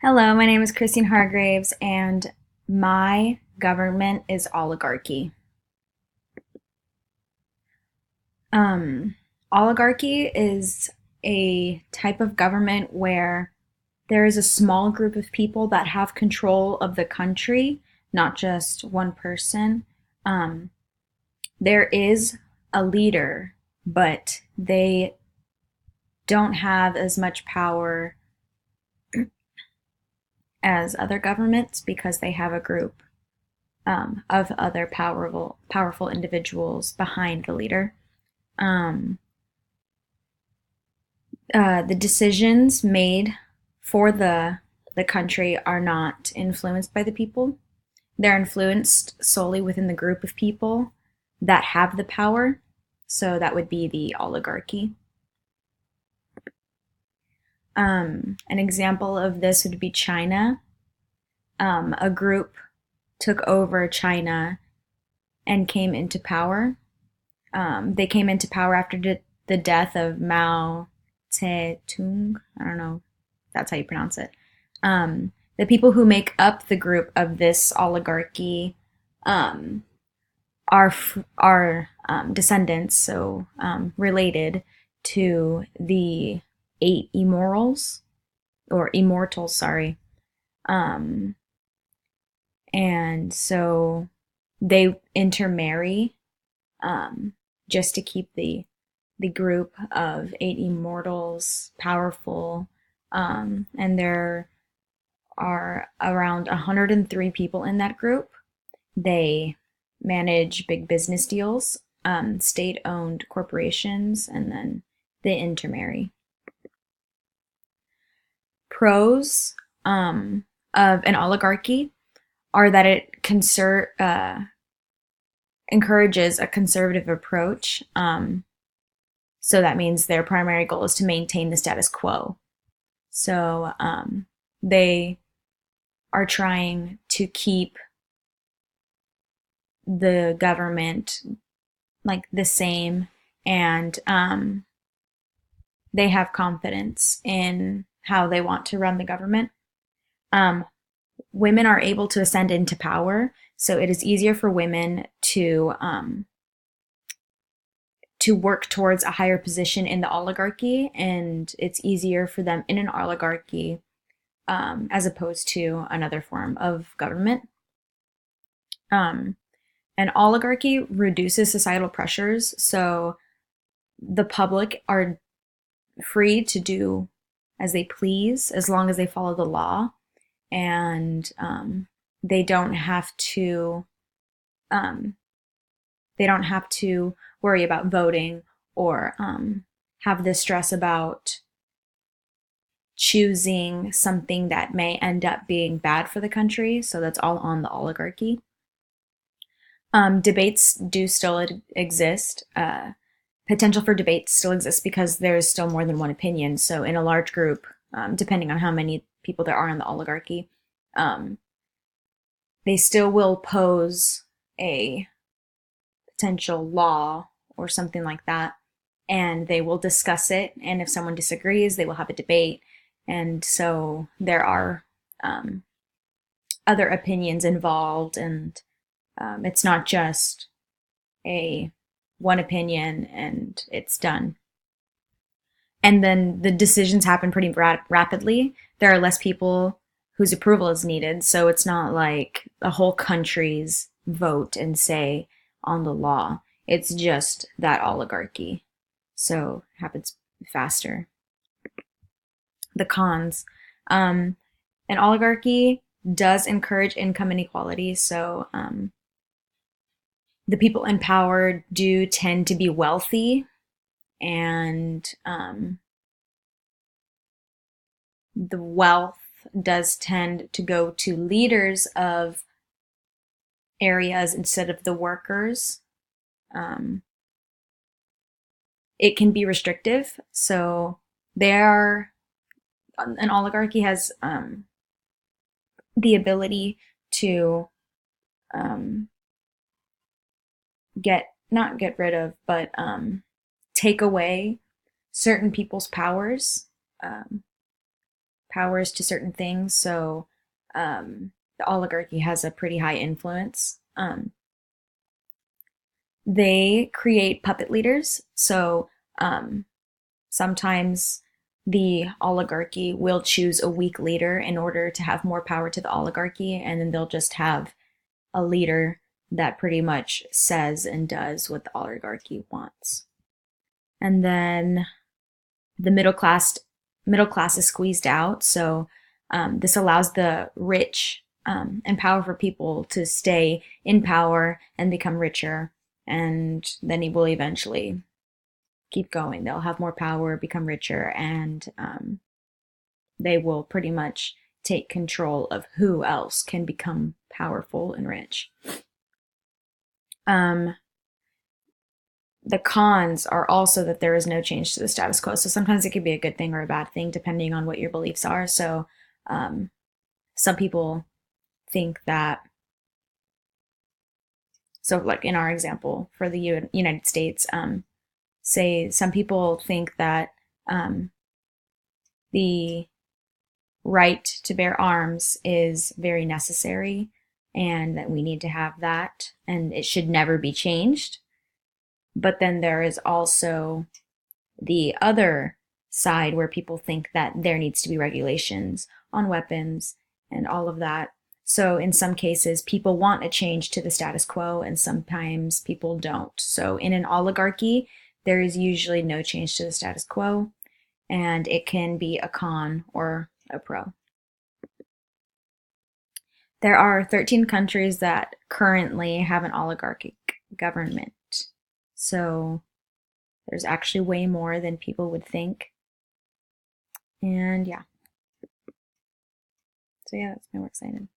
Hello, my name is Christine Hargraves, and my government is oligarchy. Um, Oligarchy is a type of government where there is a small group of people that have control of the country, not just one person. Um, there is a leader, but they don't have as much power as other governments because they have a group of other powerful individuals behind the leader. Um, the decisions made for the country are not influenced by the people. They're influenced solely within the group of people that have the power. So that would be the oligarchy. An example of this would be China. A group took over China and came into power. They came into power after the death of Mao Zedong. I don't know if that's how you pronounce it. The people who make up the group of this oligarchy um, are descendants, so related to the eight immortals or immortals, sorry. Um, and so they intermarry um, just to keep the group of eight immortals powerful. And there are around 103 people in that group. They manage big business deals, state-owned corporations, and then they intermarry. Pros of an oligarchy are that it encourages a conservative approach. So that means their primary goal is to maintain the status quo. So they are trying to keep the government like the same, and they have confidence in how they want to run the government. Um, Women are able to ascend into power, so it is easier for women to work towards a higher position in the oligarchy, and it's easier for them in an oligarchy as opposed to another form of government. Um, an oligarchy reduces societal pressures, so the public are free to do as they please as long as they follow the law, and they don't have to um, they don't have to worry about voting or have the stress about choosing something that may end up being bad for the country. So that's all on the oligarchy. Debates do still exist. Potential for debates still exists because there's still more than one opinion. So in a large group, depending on how many people there are in the oligarchy, um, they still will pose a potential law or something like that, and they will discuss it. And if someone disagrees, they will have a debate. And so there are um, other opinions involved, and it's not just a one opinion and it's done. And then the decisions happen pretty rapidly. There are less people whose approval is needed, so it's not like the whole country's vote and say on the law. It's just that oligarchy. So it happens faster. The cons. Um, an oligarchy does encourage income inequality, so the people in power do tend to be wealthy, and the wealth does tend to go to leaders of areas instead of the workers. Um, it can be restrictive. So there, an oligarchy has the ability to um, not get rid of, but take away certain people's powers. Um, powers to certain things. So the oligarchy has a pretty high influence. They create puppet leaders. So sometimes the oligarchy will choose a weak leader in order to have more power to the oligarchy, and then they'll just have a leader that pretty much says and does what the oligarchy wants. And then the middle class is squeezed out. So this allows the rich and powerful people to stay in power and become richer, and then he will eventually keep going. They'll have more power, become richer, and they will pretty much take control of who else can become powerful and rich. Um, the cons are also that there is no change to the status quo. So sometimes it could be a good thing or a bad thing depending on what your beliefs are. So some people think that, so like in our example for the United States, say some people think that the right to bear arms is very necessary and that we need to have that and it should never be changed. But then there is also the other side where people think that there needs to be regulations on weapons and all of that. So in some cases, people want a change to the status quo and sometimes people don't. So in an oligarchy, there is usually no change to the status quo, and it can be a con or a pro. There are 13 countries that currently have an oligarchic government. So there's actually way more than people would think. And yeah. So yeah, that's my work cited.